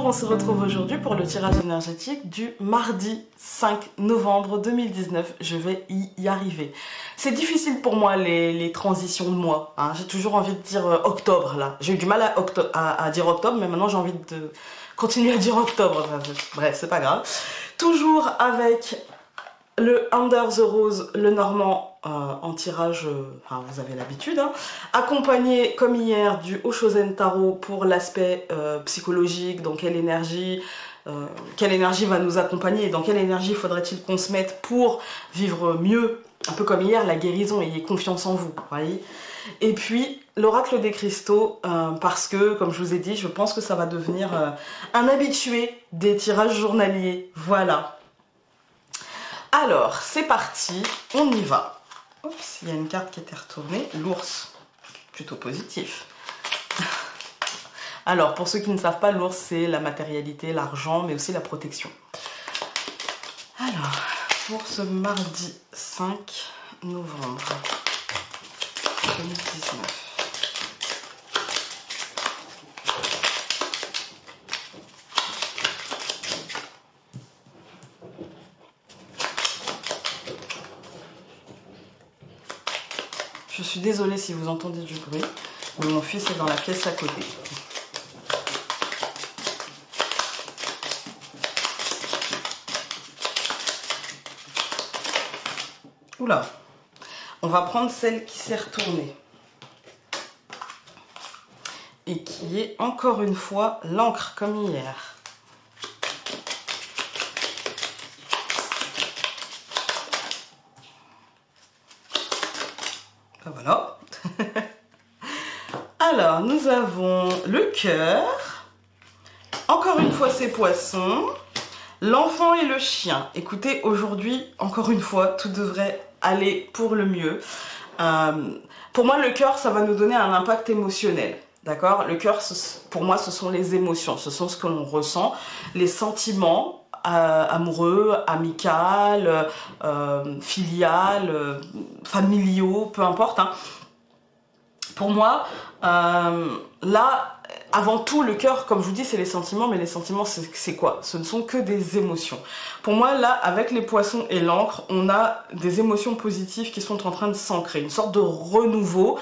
Bonjour, on se retrouve aujourd'hui pour le tirage énergétique du mardi 5 novembre 2019. Je vais y arriver. C'est difficile pour moi les transitions de mois. Hein. J'ai toujours envie de dire octobre là. J'ai eu du mal à dire octobre, mais maintenant j'ai envie de continuer à dire octobre. Bref, c'est pas grave. Toujours avec le Under the Rose, le Normand en tirage, vous avez l'habitude, hein, accompagné comme hier du Oshozen Tarot pour l'aspect psychologique, dans quelle énergie va nous accompagner et dans quelle énergie faudrait-il qu'on se mette pour vivre mieux, un peu comme hier, la guérison, ayez confiance en vous, voyez. Et puis l'oracle des cristaux, parce que, comme je vous ai dit, je pense que ça va devenir un habitué des tirages journaliers, voilà. Alors, c'est parti, on y va. Oups, il y a une carte qui était retournée. L'ours, plutôt positif. Alors, pour ceux qui ne savent pas, l'ours, c'est la matérialité, l'argent, mais aussi la protection. Alors, pour ce mardi 5 novembre 2019. Je suis désolée si vous entendez du bruit, mais mon fils est dans la pièce à côté. Oula, on va prendre celle qui s'est retournée. Et qui est encore une fois l'encre comme hier. Ben voilà. Alors, nous avons le cœur. Encore une fois, c'est poissons. L'enfant et le chien. Écoutez, aujourd'hui, encore une fois, tout devrait aller pour le mieux. Pour moi, le cœur, ça va nous donner un impact émotionnel. D'accord? Le cœur, pour moi, ce sont les émotions. Ce sont ce que l'on ressent. Les sentiments amoureux, amicales, filiales, familiaux, peu importe. Hein. Pour moi, là... Avant tout, le cœur, comme je vous dis, c'est les sentiments, mais les sentiments, c'est quoi? Ce ne sont que des émotions. Pour moi, là, avec les poissons et l'encre, on a des émotions positives qui sont en train de s'ancrer, une sorte de renouveau.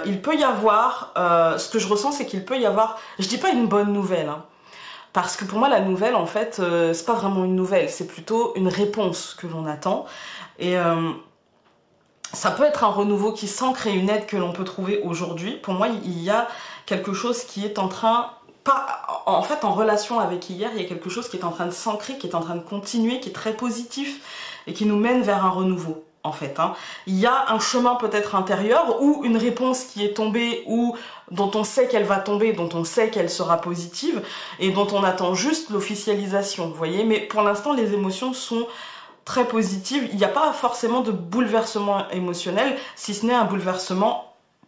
Il peut y avoir, ce que je ressens, c'est qu'il peut y avoir, je dis pas une bonne nouvelle, hein, parce que pour moi, la nouvelle, en fait, c'est pas vraiment une nouvelle, c'est plutôt une réponse que l'on attend. Et... ça peut être un renouveau qui s'ancre et une aide que l'on peut trouver aujourd'hui. Pour moi, il y a quelque chose qui est en train, en fait en relation avec hier, il y a quelque chose qui est en train de s'ancrer, qui est en train de continuer, qui est très positif et qui nous mène vers un renouveau. En fait, hein. Il y a un chemin peut-être intérieur ou une réponse qui est tombée ou dont on sait qu'elle va tomber, dont on sait qu'elle sera positive et dont on attend juste l'officialisation, vous voyez. Mais pour l'instant, les émotions sont très positive, il n'y a pas forcément de bouleversement émotionnel, si ce n'est un bouleversement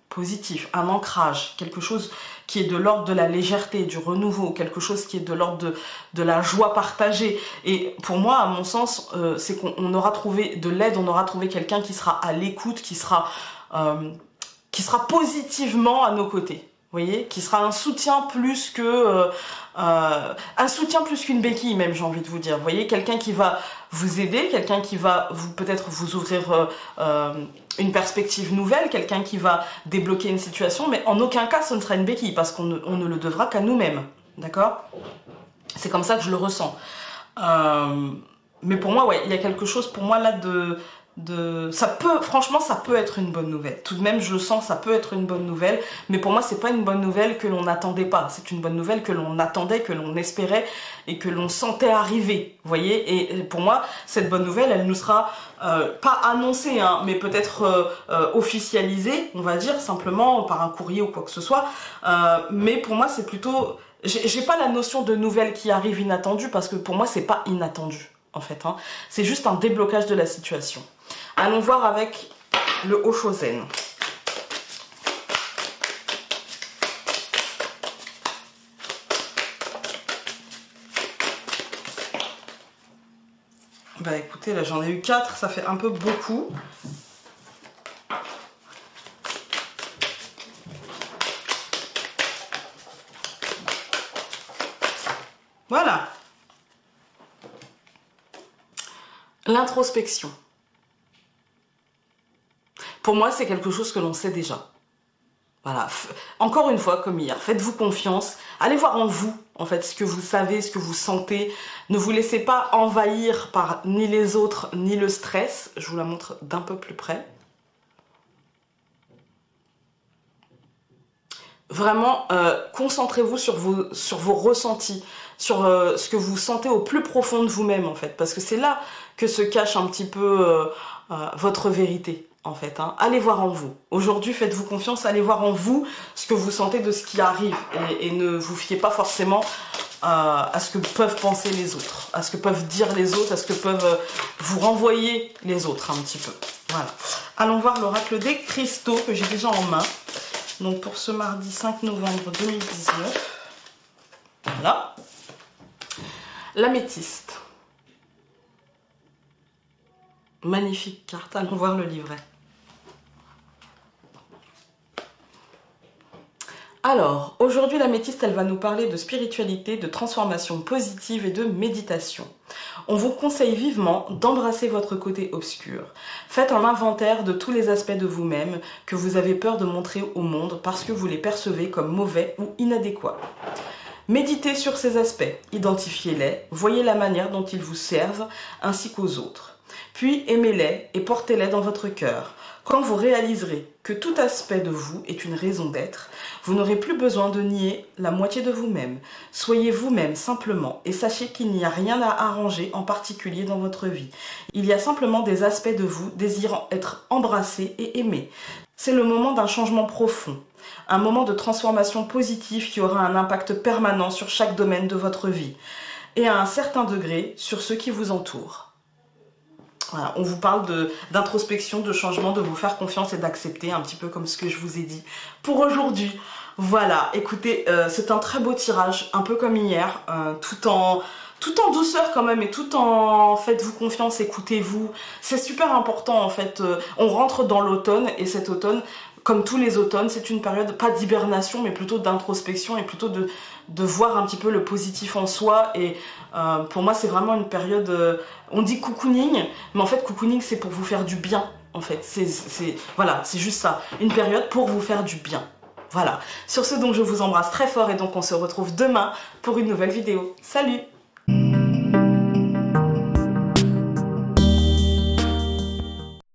positif, un ancrage, quelque chose qui est de l'ordre de la légèreté, du renouveau, quelque chose qui est de l'ordre de la joie partagée. Et pour moi, à mon sens, c'est qu'on aura trouvé de l'aide, on aura trouvé quelqu'un qui sera à l'écoute, qui sera positivement à nos côtés. Vous voyez, qui sera un soutien plus que un soutien plus qu'une béquille même, j'ai envie de vous dire. Vous voyez, quelqu'un qui va vous aider, quelqu'un qui va peut-être vous ouvrir une perspective nouvelle, quelqu'un qui va débloquer une situation, mais en aucun cas ce ne sera une béquille parce qu'on ne le devra qu'à nous-mêmes, d'accord? C'est comme ça que je le ressens. Mais pour moi, ouais, il y a quelque chose pour moi là franchement, ça peut être une bonne nouvelle. Tout de même, je le sens, ça peut être une bonne nouvelle. Mais pour moi, c'est pas une bonne nouvelle que l'on n'attendait pas. C'est une bonne nouvelle que l'on attendait, que l'on espérait et que l'on sentait arriver. Vous voyez? Et pour moi, cette bonne nouvelle, elle nous sera pas annoncée, hein, mais peut-être officialisée, on va dire, simplement par un courrier ou quoi que ce soit. Mais pour moi, c'est plutôt... J'ai pas la notion de nouvelle qui arrive inattendue parce que pour moi, c'est pas inattendu. En fait, hein. C'est juste un déblocage de la situation. Allons voir avec le Oshozen. Bah écoutez, là j'en ai eu 4, ça fait un peu beaucoup. L'introspection. Pour moi, c'est quelque chose que l'on sait déjà. Voilà, encore une fois, comme hier, faites-vous confiance, allez voir en vous, en fait, ce que vous savez, ce que vous sentez. Ne vous laissez pas envahir par ni les autres, ni le stress. Je vous la montre d'un peu plus près. Vraiment, concentrez-vous sur vos ressentis, sur ce que vous sentez au plus profond de vous-même, en fait. Parce que c'est là que se cache un petit peu votre vérité, en fait. Hein. Allez voir en vous. Aujourd'hui, faites-vous confiance, allez voir en vous ce que vous sentez de ce qui arrive. Et ne vous fiez pas forcément à ce que peuvent penser les autres, à ce que peuvent dire les autres, à ce que peuvent vous renvoyer les autres, un petit peu. Voilà. Allons voir l'oracle des cristaux que j'ai déjà en main. Donc pour ce mardi 5 novembre 2019, voilà, l'améthyste. Magnifique carte, allons voir le livret. Alors, aujourd'hui l'améthyste, elle va nous parler de spiritualité, de transformation positive et de méditation. On vous conseille vivement d'embrasser votre côté obscur. Faites un inventaire de tous les aspects de vous-même que vous avez peur de montrer au monde parce que vous les percevez comme mauvais ou inadéquats. Méditez sur ces aspects, identifiez-les, voyez la manière dont ils vous servent ainsi qu'aux autres. Puis aimez-les et portez-les dans votre cœur. Quand vous réaliserez que tout aspect de vous est une raison d'être, vous n'aurez plus besoin de nier la moitié de vous-même. Soyez vous-même simplement et sachez qu'il n'y a rien à arranger en particulier dans votre vie. Il y a simplement des aspects de vous désirant être embrassés et aimés. C'est le moment d'un changement profond, un moment de transformation positive qui aura un impact permanent sur chaque domaine de votre vie et à un certain degré sur ceux qui vous entourent. Voilà, on vous parle d'introspection, de changement, de vous faire confiance et d'accepter, un petit peu comme ce que je vous ai dit pour aujourd'hui. Voilà, écoutez, c'est un très beau tirage, un peu comme hier, tout en douceur quand même et tout en faites-vous confiance, écoutez-vous. C'est super important en fait, on rentre dans l'automne et cet automne, comme tous les automnes, c'est une période pas d'hibernation mais plutôt d'introspection et plutôt de voir un petit peu le positif en soi et pour moi c'est vraiment une période, on dit cocooning, mais en fait cocooning c'est pour vous faire du bien en fait, voilà, c'est juste ça, une période pour vous faire du bien. Voilà, sur ce donc je vous embrasse très fort et donc on se retrouve demain pour une nouvelle vidéo. Salut!